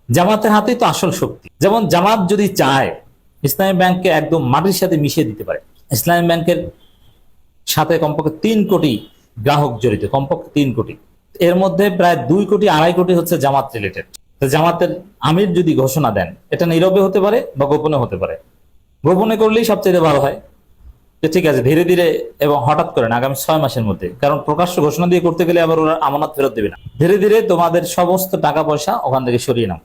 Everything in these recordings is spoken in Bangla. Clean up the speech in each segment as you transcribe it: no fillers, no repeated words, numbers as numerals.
জামাতের হাতেই তো আসল শক্তি। যেমন জামাত যদি চায় ইসলামী ব্যাংককে একদম মাটির সাথে মিশিয়ে দিতে পারে। ইসলামী ব্যাংকের সাথে কমপক্ষে 3 কোটি গ্রাহক জড়িত, কমপক্ষে 3 কোটি। এর মধ্যে প্রায় 2 কোটি 2.5 কোটি হচ্ছে জামাত রিলেটেড। জামাতের আমির যদি ঘোষণা দেন, এটা নীরবে হতে পারে বা গোপনে হতে পারে। গোপনে করলেই সবচেয়ে ভালো হয়, যে ঠিক আছে ধীরে ধীরে এবং হঠাৎ করে না, আগামী 6 মাসের মধ্যে। কারণ প্রকাশ্য ঘোষণা দিয়ে করতে গেলে আবার ওরা আমানত ফেরত দেবে না। ধীরে ধীরে তোমাদের সমস্ত টাকা পয়সা ওখান থেকে সরিয়ে নাও।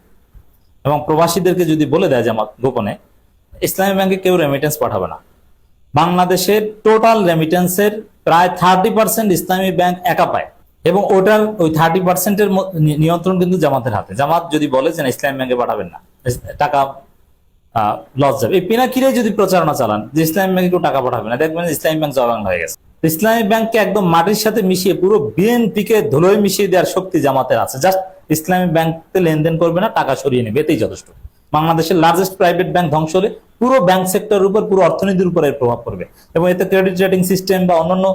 এবং প্রবাসীদেরকে যদি বলে দেয় জামাত গোপনে, ইসলামী ব্যাংকে কেউ রেমিটেন্স পাঠাবে না। বাংলাদেশের টোটাল রেমিটেন্সের প্রায় 30% ইসলামী ব্যাংক একা পায়, এবং ওটার ওই 30%-এর নিয়ন্ত্রণ কিন্তু জামাতের হাতে। জামাত যদি বলে যে ইসলামী ব্যাংকে পাঠাবেন না, টাকা লস যাবে, এই পিনাকিরে যদি প্রচারণা চালান যে ইসলামী ব্যাংকে কেউ টাকা পাঠাবে না, দেখবেন ইসলামী ব্যাংক জবাংলা হয়ে গেছে। ইসলামী ব্যাংককে একদম মাটির সাথে মিশিয়ে পুরো বিএনপিকে ধুলোয় মিশিয়ে দেওয়ার শক্তি জামাতের আছে। জাস্ট ইসলামী ব্যাংকে লেনদেন করবে না, টাকা সরিয়ে নেবে, এতেই যথেষ্ট। বাংলাদেশের লার্জেস্ট প্রাইভেট ব্যাংক ধ্বংস হলে পুরো ব্যাংক সেক্টরের উপর, পুরো অর্থনীতির উপর এর প্রভাব পড়বে। এবং এতে ক্রেডিট রেটিং সিস্টেম বা অন্যান্য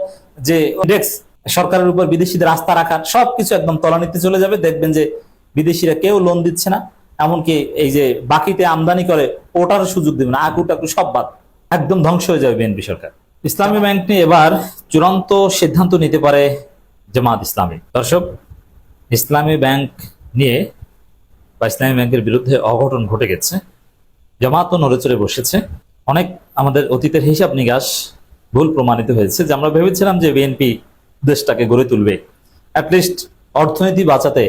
যে ইন্ডেক্স, সরকারের উপর বিদেশিদের আস্থা রাখার সবকিছু একদম তলানিতে চলে যাবে। দেখবেন যে বিদেশিরা কেউ লোন দিচ্ছে না, এমনকি এই যে বাকিতে আমদানি করে ওটার সুযোগ দেবে না, আকু টাকু সব বাদ, একদম ধ্বংস হয়ে যাবে বিএনপি সরকার। ইসলামী ব্যাংক নিয়ে এবার চূড়ান্ত সিদ্ধান্ত নিতে পারে জামাত ইসলামী। দর্শক, ইসলামী ব্যাংক নিয়ে বা ইসলামী ব্যাংকের বিরুদ্ধে অঘটন ঘটে গেছে, জামাতও নড়েচড়ে বসেছে। অনেক আমাদের অতীতের হিসাব নিকাশ ভুল প্রমাণিত হয়েছে। যে আমরা ভেবেছিলাম যে বিএনপি দেশটাকে গড়ে তুলবে, অ্যাটলিস্ট অর্থনীতি বাঁচাতে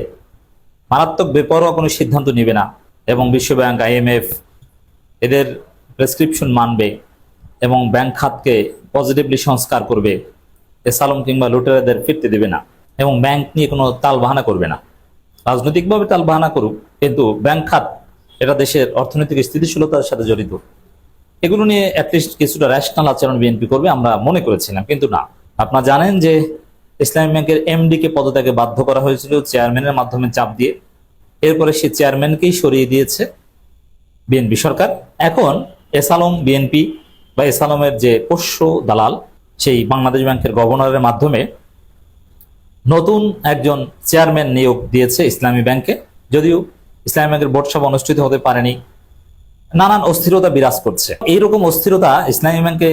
মারাত্মক বেপরোয়া কোনো সিদ্ধান্ত নিবে না, এবং বিশ্বব্যাংক, IMF এদের প্রেসক্রিপশন মানবে এবং ব্যাংক খাতকে পজিটিভলি সংস্কার করবে, এসালম কিংবা লুটেরাদের ফিরতে দেবে না, এবং ব্যাংক নিয়ে কোনো তাল বাহানা করবে না। রাজনৈতিকভাবে তাল বাহানা করুক, কিন্তু ব্যাংক খাত এটা দেশের অর্থনৈতিক স্থিতিশীলতার সাথে জড়িত। এগুলো নিয়ে অ্যাটলিস্ট কিছুটা র্যাশনাল আচরণ বিএনপি করবে আমরা মনে করেছিলাম, কিন্তু না। আপনারা জানেন যে ইসলামী ব্যাংকের MD কে পদত্যাগে বাধ্য করা হয়েছিল চেয়ারম্যানের মাধ্যমে চাপ দিয়ে। এরপরে সেই চেয়ারম্যানকেই সরিয়ে দিয়েছে বিএনপি সরকার। এখন এসালম বিএনপি বা এসালমের যে পোষ্য দালাল, সেই বাংলাদেশ ব্যাংকের গভর্নরের মাধ্যমে নতুন একজন চেয়ারম্যান নিয়োগ দিয়েছে ইসলামী ব্যাংকে। যদিও ইসলামী ব্যাংকের বোর্ড সভা অনুষ্ঠিত হতে পারেনি, নানান অস্থিরতা বিরাজ করছে। এইরকম অস্থিরতা ইসলামী ব্যাংকে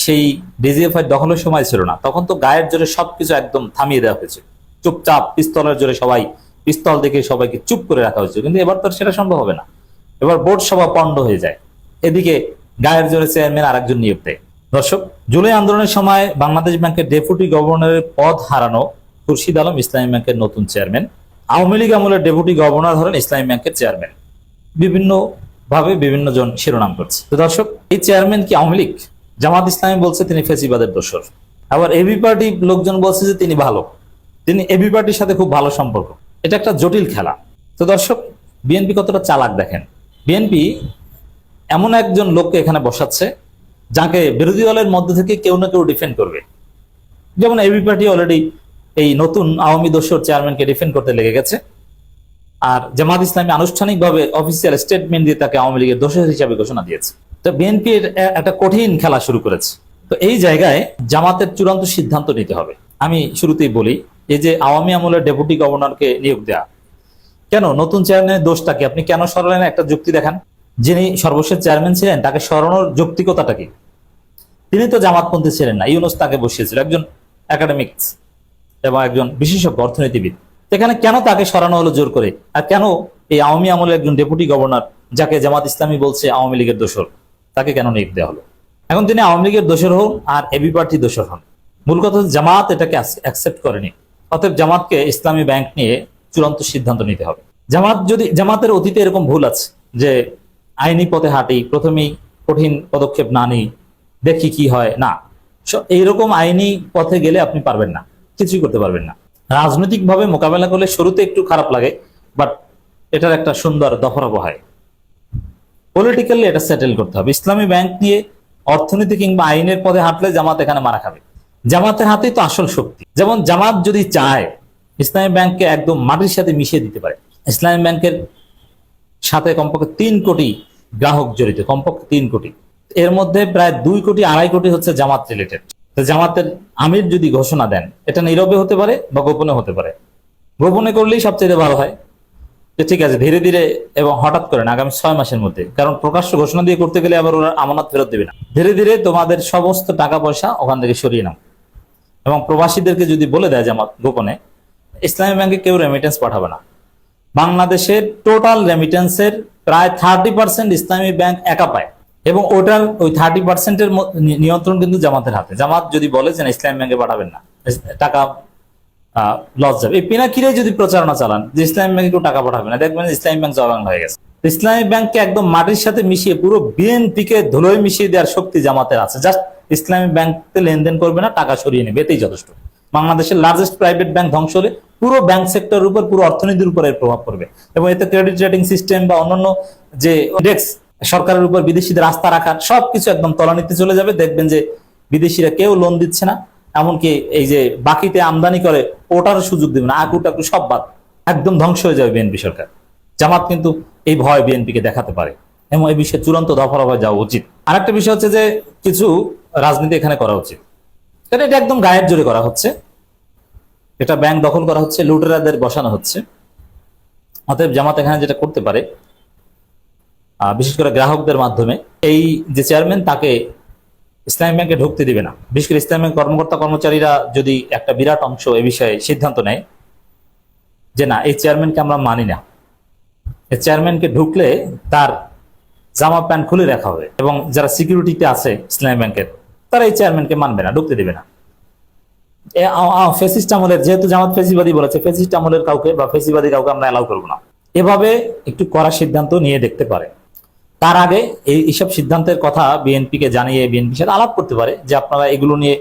সেই DGFI দখলের সময় ছিল না। তখন তো গায়ের জোরে সবকিছু একদম থামিয়ে দেওয়া হয়েছে, চুপচাপ পিস্তলের জোরে সবাই পিস্তল দেখে সবাইকে চুপ করে রাখা হয়েছে। কিন্তু এবার তো সেটা সম্ভব হবে না। এবার বোর্ড সভা পণ্ড হয়ে যায়, এদিকে গায়ের জোরে চেয়ারম্যান আরেকজন নিয়োগ দেয়। দর্শক, জুলাই আন্দোলনের সময় বাংলাদেশ ব্যাংকের ডেপুটি গভর্নরের পদ হারানো খুরশিদ আলম ইসলামী ব্যাংকের নতুন চেয়ারম্যান। আওয়ামী লীগ আমলের ডেপুটি গভর্নর ধরেন ইসলামী ব্যাংকের চেয়ারম্যান। বিভিন্ন ভাবে বিভিন্ন জন শিরোনাম করছে। তো দর্শক, এই চেয়ারম্যান কি আওয়ামী লীগ? জামাত ইসলামী বলছে তিনি ফেসিবাদের দোসর। আবার এবি পার্টি লোকজন বলছে যে তিনি ভালো, তিনি এবি পার্টির সাথে খুব ভালো সম্পর্ক। এটা একটা জটিল খেলা। তো দর্শক, বিএনপি কতটা চালাক দেখেন। বিএনপি এমন একজন লোককে এখানে বসাচ্ছে যাকে বিরোধী দলের মধ্যে থেকে কেউ না কেউ ডিফেন্ড করবে। যেমন এবি পার্টি অলরেডি এই নতুন আওয়ামী দোসর চেয়ারম্যানকে ডিফেন্ড করতে লেগে গেছে, আর জামাত ইসলামী আনুষ্ঠানিকভাবে অফিসিয়াল স্টেটমেন্ট দিয়ে তাকে আওয়ামী লীগের দোষর হিসাবে ঘোষণা দিয়েছে। তো বিএনপি একটা কঠিন খেলা শুরু করেছে। তো এই জায়গায় জামাতের চূড়ান্ত সিদ্ধান্ত নিতে হবে। আমি শুরুতেই বলি, এই যে আওয়ামী আমলের ডেপুটি গভর্নরকে নিয়োগ দেয়া, কেন নতুন চেয়ারম্যানের দোষটাকে আপনি কেন সরালেন? একটা যুক্তি দেখান। যিনি সর্বশেষ চেয়ারম্যান ছিলেন তাকে সরানোর যৌক্তিকতাটা কি? তিনি তো জামাতপন্থী ছিলেন না, ইউনূস তাকে বসিয়েছিল, একজন একাডেমিক্স এবং একজন বিশেষজ্ঞ অর্থনীতিবিদ। এখানে কেন তাকে সরানো হলো জোর করে? আর কেন এই আওয়ামী আমলের একজন ডেপুটি গভর্নর, যাকে জামাত ইসলামী বলছে আওয়ামী লীগের দোসর, তাকে কেন নিয়োগ দেওয়া হলো? এখন তিনি আওয়ামী লীগের দোসর হন আর এবি পার্টি দোসর হন, মূল কথা জামাত এটাকে অ্যাকসেপ্ট করেনি। অতএব জামাতকে ইসলামী ব্যাংক নিয়ে চূড়ান্ত সিদ্ধান্ত নিতে হবে। জামাতের অতীতে এরকম ভুল আছে যে আইনি পথে হাঁটি, প্রথমেই কঠিন পদক্ষেপ না নিই, দেখি কি হয়। না, এইরকম আইনি পথে গেলে আপনি পারবেন না, কিছুই করতে পারবেন না। রাজনৈতিক ভাবে মোকাবেলা করলে শুরুতে একটু খারাপ লাগে, বাট এটার একটা সুন্দর দফারফা হয়। পলিটিক্যালি এটা সেটেল করতে হবে। ইসলামী ব্যাংক নিয়ে অর্থনীতি কিংবা আইনের পথে হাঁটলে জামাত এখানে মারা খাবে। জামাতের হাতেই তো আসল শক্তি। যেমন জামাত যদি চায় ইসলামী ব্যাংককে একদম মাটির সাথে মিশিয়ে দিতে পারে। ইসলামী ব্যাংকের সাথে কমপক্ষে 3 কোটি গ্রাহক জড়িত, কমপক্ষে 3 কোটি। এর মধ্যে প্রায় 2 কোটি 2.5 কোটি হচ্ছে জামাত রিলেটেড। জামাতের আমির যদি ঘোষণা দেন, এটা নীরবে হতে পারে বা গোপনে হতে পারে। গোপনে করলেই সবচেয়ে ভালো হয়, যে ঠিক আছে ধীরে ধীরে এবং হঠাৎ করে না, আগামী 6 মাসের মধ্যে, কারণ প্রকাশ্য ঘোষণা দিয়ে করতে গেলে আবার ওরা আমানত ফেরত দেবে না, ধীরে ধীরে তোমাদের সমস্ত টাকা পয়সা ওখান থেকে সরিয়ে নাও। এবং প্রবাসীদেরকে যদি বলে দেয় জামাত গোপনে, ইসলামী ব্যাংকে কেউ রেমিটেন্স পাঠাবে না। বাংলাদেশের টোটাল রেমিটেন্সের প্রায় 30% ইসলামী ব্যাংক একা পায়, এবং ওটার ওই 30%-এর নিয়ন্ত্রণ কিন্তু জামাতের হাতে। জামাত যদি বলে যে না ইসলামী ব্যাংকে পাঠাবেন না, টাকা লস যাবে, এই পিনাকিরে যদি প্রচারণা চালান যে ইসলামী ব্যাংকে কেউ টাকা পাঠাবে না, দেখবেন ইসলামী ব্যাংক জবাং হয়ে গেছে। ইসলামী ব্যাংককে একদম মাটির সাথে মিশিয়ে পুরো বিএনপিকে ধুলোয় মিশিয়ে দেওয়ার শক্তি জামাতের আছে। জাস্ট ইসলামী ব্যাংকে লেনদেন করবে না, টাকা সরিয়ে নেবে, এতেই যথেষ্ট। বাংলাদেশের লার্জেস্ট প্রাইভেট ব্যাংক ধ্বংস হলে পুরো ব্যাংক সেক্টরের উপর, পুরো অর্থনীতির উপর এর প্রভাব পড়বে, এবং এতে ক্রেডিট রেটিং সিস্টেম বা অন্যান্য যে ইন্ডেক্স, সরকারের উপর বিদেশিদের আস্থা রাখার সবকিছু একদম তলানিতে চলে যাবে। দেখবেন যে বিদেশিরা কেউ লোন দিচ্ছে না, এমনকি এই যে বাকিতে আমদানি করে ওটারও সুযোগ দেবে না, আকু টাকু সব বাদ, একদম ধ্বংস হয়ে যাবে বিএনপি সরকার। জামাত কিন্তু এই ভয় বিএনপিকে দেখাতে পারে, এবং এই বিষয়ে চূড়ান্ত দফা রফায় যাওয়া উচিত। আরেকটা বিষয় হচ্ছে যে কিছু রাজনীতি এখানে করা উচিত, কারণ এটা একদম গায়ের জোরে করা হচ্ছে, এটা ব্যাংক দখল করা হচ্ছে, লুটেরাদের বসানো হচ্ছে। অতএব জামাত এখানে যেটা করতে পারে, বিশেষ করে গ্রাহকদের মাধ্যমে, এই যে চেয়ারম্যান তাকে ইসলামী ব্যাংকে ঢুকতে দিবে না। বিশেষ করে ইসলামী ব্যাংক কর্মকর্তা কর্মচারীরা যদি একটা বিরাট অংশ এ বিষয়ে সিদ্ধান্ত নেয় যে না এই চেয়ারম্যানকে আমরা মানি না, এই চেয়ারম্যানকে ঢুকলে তার জামা প্যান্ট খুলে রাখা হবে, এবং যারা সিকিউরিটিতে আছে ইসলামী ব্যাংকের তারা এই চেয়ারম্যানকে মানবে না, ঢুকতে দেবে না। ফেসিস্ট আমলের, যেহেতু জামাত ফেসিবাদী বলেছে, ফেসিস্ট আমলের কাউকে বা ফেসিবাদী কাউকে আমরা অ্যালাউ করবো না, এভাবে একটু কড়া সিদ্ধান্ত নিয়ে দেখতে পারে। তার আগে এইসব সিদ্ধান্তের কথা বিএনপিকে জানিয়ে বিএনপির সাথে আলাপ করতে পারে যে আপনারা এগুলো নিয়ে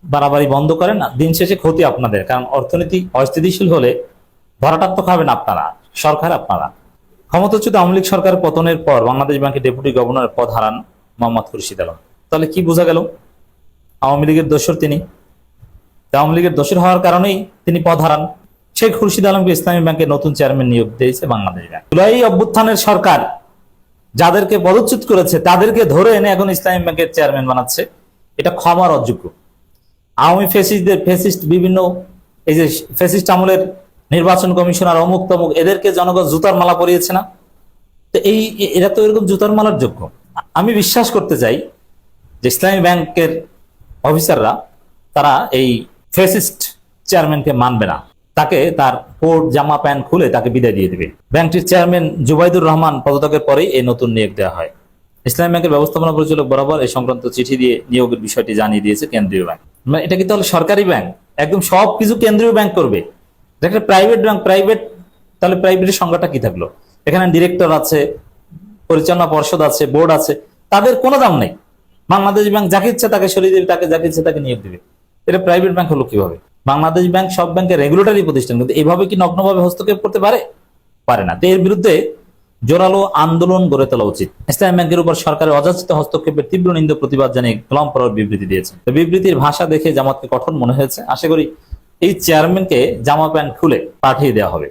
বাড়াবাড়ি বন্ধ করেন না, দিন শেষে ক্ষতি আপনাদের, কারণ অর্থনীতি অস্থিতিশীল হলে ধরাটার তো খাবেন আপনারা, সরকার আপনারা। ক্ষমতাচ্যুত আওয়ামী লীগ সরকারের পতনের পর বাংলাদেশ ব্যাংকের ডেপুটি গভর্নরের পদ হারান মোহাম্মদ খুরশিদ আলম। তাহলে কি বোঝা গেল? আওয়ামী লীগের দোসর তিনি, আওয়ামী লীগের দোষর হওয়ার কারণেই তিনি পদ হারান। শেখ খুরশিদ আলমকে ইসলামী ব্যাংকের নতুন চেয়ারম্যান নিয়োগ দিয়েছে বাংলাদেশ ব্যাংক। জুলাই অভ্যুত্থানের সরকার যাদেরকে পদচ্যুত করেছে তাদেরকে ধরে এনে এখন ইসলামী ব্যাংকের চেয়ারম্যান বানাচ্ছে, এটা ক্ষমার অযোগ্য। আওয়ামী ফেসিস্ট বিভিন্ন এই যে ফেসিস্ট আমলের নির্বাচন কমিশনার অমুক তমুক, এদেরকে জনগণ জুতার মালা পরিয়েছে না, তো এরা তো এরকম জুতার মালার যোগ্য। আমি বিশ্বাস করতে চাই যে ইসলামী ব্যাংকের অফিসাররা তারা এই ফেসিস্ট চেয়ারম্যানকে মানবে না, তাকে তার কোট জামা প্যান্ট খুলে তাকে বিদায় দিয়ে দিবে। ব্যাংকটির চেয়ারম্যান জুবাইদুর রহমান পদত্যাগের পরেই এই নতুন নিয়োগ দেওয়া হয়। ইসলামী ব্যাংকের ব্যবস্থাপনা পরিচালক বরাবর এই সংক্রান্ত চিঠি দিয়ে নিয়োগের বিষয়টি জানিয়ে দিয়েছে কেন্দ্রীয় ব্যাংক। মানে এটা কি তাহলে সরকারি ব্যাংক? একদম সবকিছু কেন্দ্রীয় ব্যাংক করবে? একটা প্রাইভেট ব্যাংক, প্রাইভেট, তাহলে প্রাইভেটের সংজ্ঞাটা কি থাকলো? এখানে ডিরেক্টর আছে, পরিচালনা পর্ষদ আছে, বোর্ড আছে, তাদের কোনো দাম নেই। বাংলাদেশ ব্যাংক যাকে ইচ্ছা তাকে সরিয়ে দেবে, তাকে যাকে ইচ্ছা তাকে নিয়োগ দেবে। এটা প্রাইভেট ব্যাংক হলো কিভাবে? বাংলাদেশ ব্যাংক সব ব্যাংকের রেগুলেটরি প্রতিষ্ঠান, কিন্তু এইভাবে কি নগ্নভাবে হস্তক্ষেপ করতে পারে না। তো এর বিরুদ্ধে জোরালো আন্দোলন গড়ে তোলা উচিত। ইসলামী ব্যাংকের উপর সরকারের অযাচিত হস্তক্ষেপের তীব্র নিন্দা প্রতিবাদ জানিয়ে গোলাম পরোয়ার বিবৃতি দিয়েছে। বিবৃতির ভাষা দেখে জামাতকে কঠোর মনে হয়েছে। আশা করি এই চেয়ারম্যানকে জামা প্যান্ট খুলে পাঠিয়ে দেওয়া হবে।